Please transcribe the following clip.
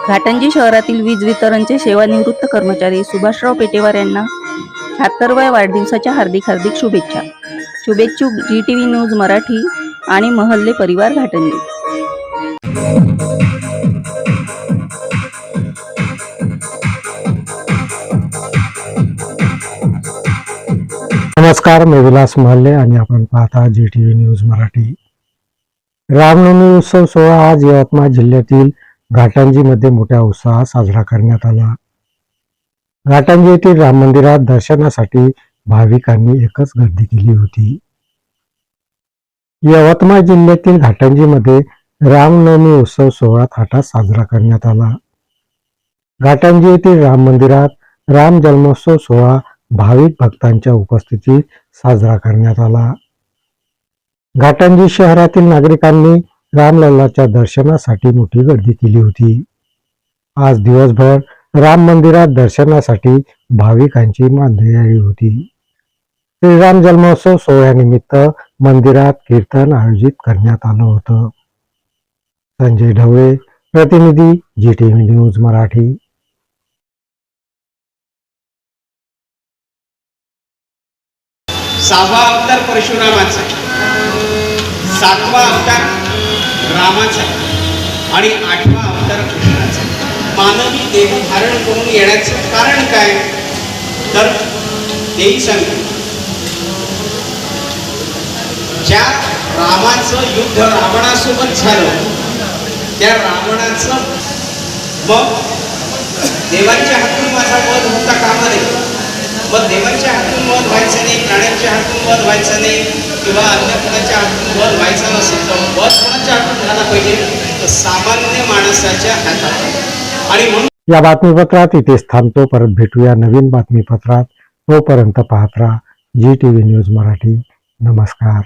घाटंजी शहरातील वीज वितरणचे सेवानिवृत्त कर्मचारी सुभाषराव पेटेवार यांना 76व्या वाढदिवसाच्या हार्दिक शुभेच्छा. शुभेच्छुक GTV न्यूज मराठी आणि महल्ले परिवार घाटंजी. नमस्कार, मी विलास महल्ले आणि आपण पाहता GTV न्यूज मराठी. रामनवमी उत्सव सोहळा आज यवतमाळ जिल्ह्यातील घाटंजी मध्ये मोठ्या उत्साहात साजरा करण्यात आला. घाटंजी येथील राम मंदिरात दर्शनासाठी भाविकांनी एकच गर्दी केली होती. यवतमाळ जिल्ह्यातील घाटंजी मध्ये रामनवमी उत्सव सोहळा थाटात साजरा करण्यात आला. घाटंजी येथील राम मंदिरात राम जन्मोत्सव सोहळा भाविक भक्तांच्या उपस्थितीत साजरा करण्यात आला. घाटंजी शहरातील नागरिकांनी रामलल्लाच्या दर्शनासाठी मोठी गर्दी केली होती. आज दिवसभर राम मंदिरात दर्शनासाठी भाविकांची मांदियाळी होती. श्रीराम जन्मोत्सव सोहळ्यानिमित्त मंदिरात कीर्तन आयोजित करण्यात आलं होतं. संजय ढवळे, प्रतिनिधी GTV न्यूज मराठी. 6वा अवतार परशुरामाचा, 7वा अवतार रामाचा आणि 8वा अवतार कृष्णाचा. मानवी देह धारण करून येण्याचं कारण काय तर तेही सांगतो. ज्या रामाचं युद्ध रावणासोबत झालं त्या रावणाचं मग देवांच्या हातून माझा वध होता कामा नये. मग देवांच्या हातून वध व्हायचं नाही, प्राण्यांच्या हातून वध व्हायचं नाही किंवा अन्य कोणाच्या हातून वध व्हायचा नसेल तर वध कोणाच्या हातून झाला पाहिजे तर सामान्य माणसाच्या हातात. आणि म्हणून या बातमीपत्रात इथेच थांबतो. परत भेटूया नवीन बातमीपत्रात. तोपर्यंत पाहत राहा GTV न्यूज मराठी. नमस्कार.